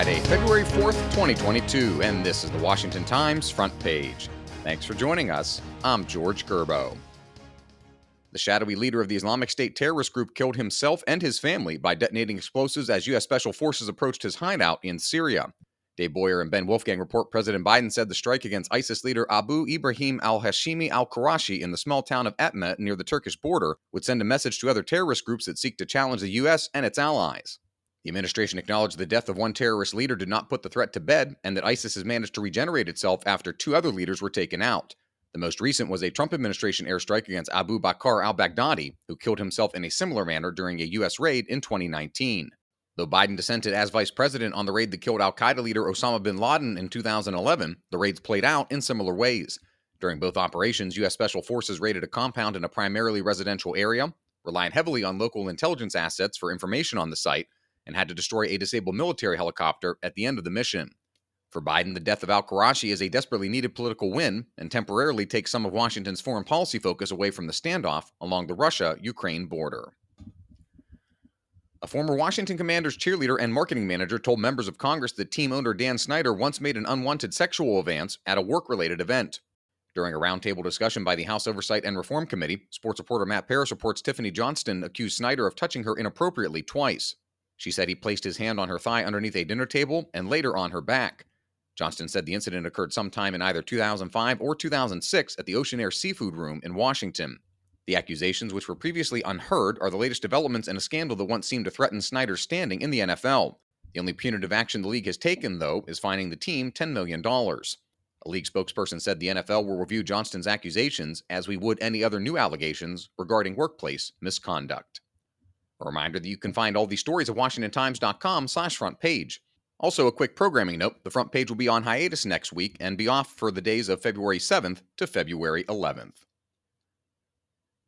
Friday, February 4th, 2022, and this is the Washington Times front page. Thanks for joining us. I'm George Gerbo. The shadowy leader of the Islamic State terrorist group killed himself and his family by detonating explosives as U.S. Special Forces approached his hideout in Syria. Dave Boyer and Ben Wolfgang report President Biden said the strike against ISIS leader Abu Ibrahim al-Hashimi al-Qurashi in the small town of Etna near the Turkish border would send a message to other terrorist groups that seek to challenge the U.S. and its allies. The administration acknowledged the death of one terrorist leader did not put the threat to bed and that ISIS has managed to regenerate itself after two other leaders were taken out. The most recent was a Trump administration airstrike against Abu Bakr al-Baghdadi, who killed himself in a similar manner during a U.S. raid in 2019. Though Biden dissented as vice president on the raid that killed al-Qaeda leader Osama bin Laden in 2011, the raids played out in similar ways. During both operations, U.S. Special Forces raided a compound in a primarily residential area, relied heavily on local intelligence assets for information on the site, and had to destroy a disabled military helicopter at the end of the mission. For Biden, the death of al-Qurashi is a desperately needed political win and temporarily takes some of Washington's foreign policy focus away from the standoff along the Russia-Ukraine border. A former Washington Commanders cheerleader and marketing manager told members of Congress that team owner Dan Snyder once made an unwanted sexual advance at a work-related event. During a roundtable discussion by the House Oversight and Reform Committee, sports reporter Matt Parris reports Tiffany Johnston accused Snyder of touching her inappropriately twice. She said he placed his hand on her thigh underneath a dinner table and later on her back. Johnston said the incident occurred sometime in either 2005 or 2006 at the Ocean Air Seafood Room in Washington. The accusations, which were previously unheard, are the latest developments in a scandal that once seemed to threaten Snyder's standing in the NFL. The only punitive action the league has taken, though, is fining the team $10 million. A league spokesperson said the NFL will review Johnston's accusations as we would any other new allegations regarding workplace misconduct. A reminder that you can find all these stories at WashingtonTimes.com/front page. Also, a quick programming note, the front page will be on hiatus next week and be off for the days of February 7th to February 11th.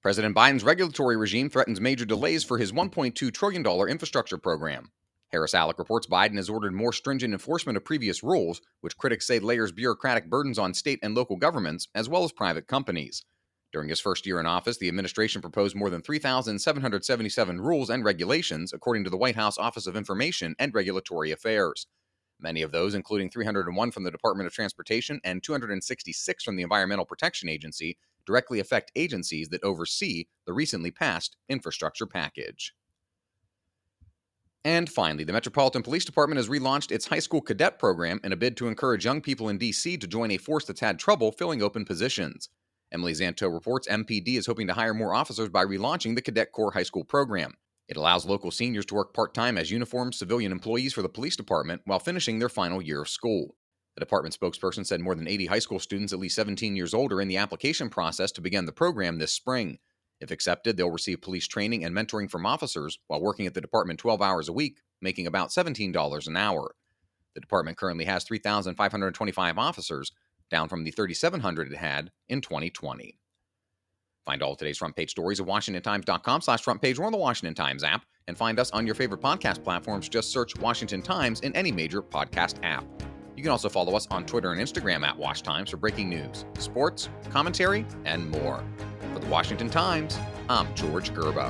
President Biden's regulatory regime threatens major delays for his $1.2 trillion infrastructure program. Harris Alec reports Biden has ordered more stringent enforcement of previous rules, which critics say layers bureaucratic burdens on state and local governments, as well as private companies. During his first year in office, the administration proposed more than 3,777 rules and regulations, according to the White House Office of Information and Regulatory Affairs. Many of those, including 301 from the Department of Transportation and 266 from the Environmental Protection Agency, directly affect agencies that oversee the recently passed infrastructure package. And finally, the Metropolitan Police Department has relaunched its high school cadet program in a bid to encourage young people in D.C. to join a force that's had trouble filling open positions. Emily Zanto reports MPD is hoping to hire more officers by relaunching the Cadet Corps high school program. It allows local seniors to work part-time as uniformed civilian employees for the police department while finishing their final year of school. The department spokesperson said more than 80 high school students at least 17 years old are in the application process to begin the program this spring. If accepted, they'll receive police training and mentoring from officers while working at the department 12 hours a week, making about $17 an hour. The department currently has 3,525 officers, down from the 3,700 it had in 2020. Find all of today's front page stories at WashingtonTimes.com/front page or on the Washington Times app, and find us on your favorite podcast platforms. Just search Washington Times in any major podcast app. You can also follow us on Twitter and Instagram at Wash Times for breaking news, sports, commentary, and more. For the Washington Times, I'm George Gerbo.